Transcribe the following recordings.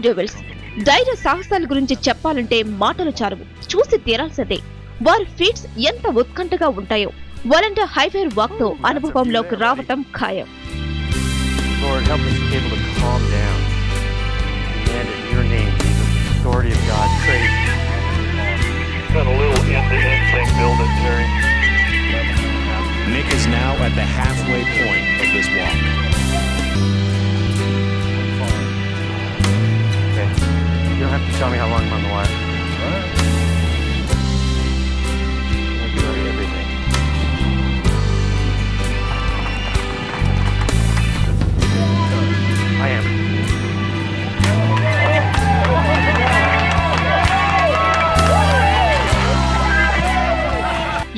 Devils. ధైర్య సాహసాల గురించి చెప్పాలంటే మాటలు చాలవు, చూసి తీరాల్సిందే. వారి ఫీట్స్ ఎంత ఉత్కంఠగా ఉంటాయో వలండా హైవే వాక్ తో అనుభవంలోకి రావటం ఖాయం. Lord, help us be able to calm down. Command in your name, Jesus, the authority of God. Praise you. Got a little end-to-end thing, build it, Terry. Nick is now at the halfway point of this walk. Okay. You don't have to tell me how long I'm on the line. I'll give you everything. I am.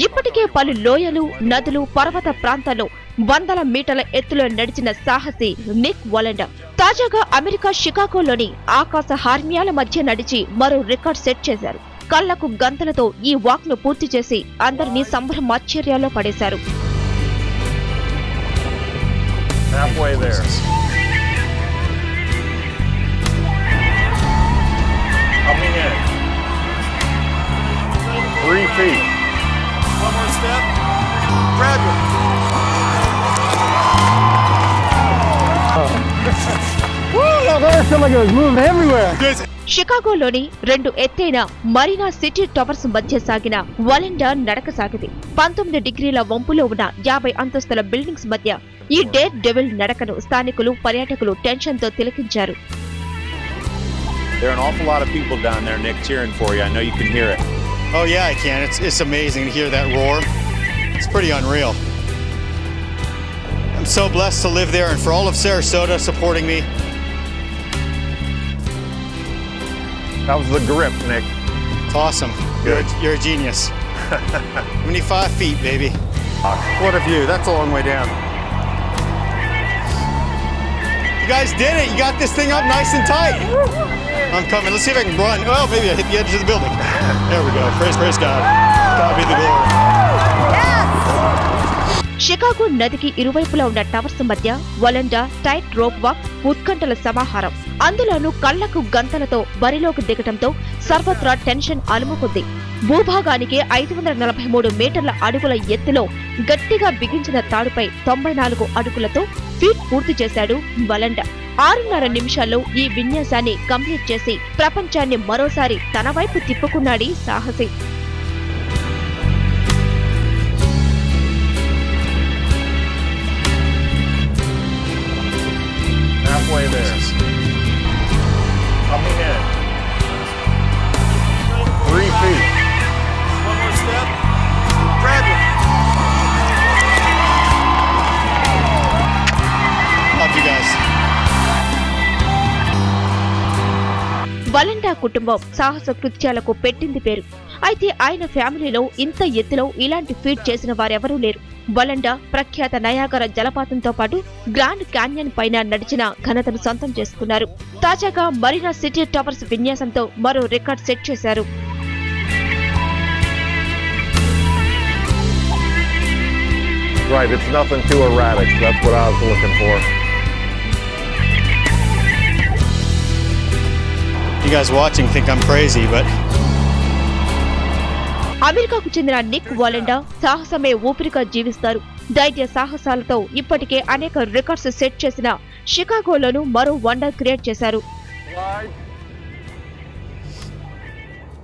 ఇప్పటికే పలు లోయలు, నదులు, పర్వత ప్రాంతాల్లో వందల మీటర్ల ఎత్తులో నడిచిన సాహసి నిక్ వలండా తాజాగా అమెరికా షికాగోలోని ఆకాశ హార్మ్యాల మధ్య నడిచి మరో రికార్డ్ సెట్ చేశారు. కళ్లకు గంతలతో ఈ వాక్ ను పూర్తి చేసి అందరినీ సంభ్రమాశ్చర్యాల్లో పడేశారు. Halfway there. Coming in. 3 feet. One more step. Gradual. Woo! I feel like it was moving everywhere. షికాగోలోని 2 ఎత్తైన మరీనా సిటీ టవర్స్ మధ్య సాగిన వలండా నడక సాగింది. 19 డిగ్రీల వంపులో ఉన్న 50 అంతస్తుల బిల్డింగ్స్ మధ్య ఈ డేర్ డెవిల్ నడకను స్థానికులు, పర్యాటకులు టెన్షన్ తో తిలకించారు. There are an awful lot of people down there, Nick, cheering for you. I know you can hear it. Oh yeah, I can. It's amazing to hear that roar. It's pretty unreal. I'm so blessed to live there and for all of Sarasota supporting me. That was the grip, Nick. It's awesome. Good. You're a genius. 25 feet, baby. What a view. That's a long way down. You guys did it. You got this thing up nice and tight. I'm coming. Let's see if I can run. Oh, maybe I hit the edge of the building. There we go. Praise God. God be the glory. Chicago నదికి ఇరువైపులా ఉన్న towers మధ్య వలండా tight rope walk ఉత్కంఠల సమాహారం. అందులోనూ కళ్లకు గంతలతో బరిలోకి దిగటంతో సర్వత్రా tension అలుముకుంది. భూభాగానికి 543 మీటర్ల అడుగుల ఎత్తులో గట్టిగా బిగించిన తాడుపై 94 అడుగులతో ఫీట్ పూర్తి చేశాడు వలండా. 6.5 నిమిషాల్లో ఈ విన్యాసాన్ని కంప్లీట్ చేసి ప్రపంచాన్ని మరోసారి తన వైపు తిప్పుకున్నాడీ సాహసి. Halfway there. Coming in. 3 feet. One more step. Gradual. Love you guys. వలండా కుటుంబం సాహస కృత్యాలకు పెట్టింది పేరు. అయితే ఆయన ఫ్యామిలీలో ఇంత ఎత్తులో ఇలాంటి ఫీట్ చేసిన వారెవరూ లేరు. వలండా ప్రఖ్యాత నయాగరా జలపాతంతో పాటు గ్రాండ్ క్యాన్యన్ పైన నడిచిన ఘనతను సొంతం చేసుకున్నారు. తాజాగా మరీనా సిటీ టవర్స్ విన్యాసంతో మరో రికార్డ్ సెట్ చేశారు. Right, it's nothing too erratic. That's what I was looking for. You guys watching think I'm crazy, but అమెరికాకు చెందిన నిక్ వలండా సాహసమే ఊపిరిగా జీవిస్తారు. ధైర్య సాహసాలతో ఇప్పటికే అనేక రికార్డ్స్ సెట్ చేసిన షికాగోలోనూ మరో వండర్ క్రియేట్ చేశారు.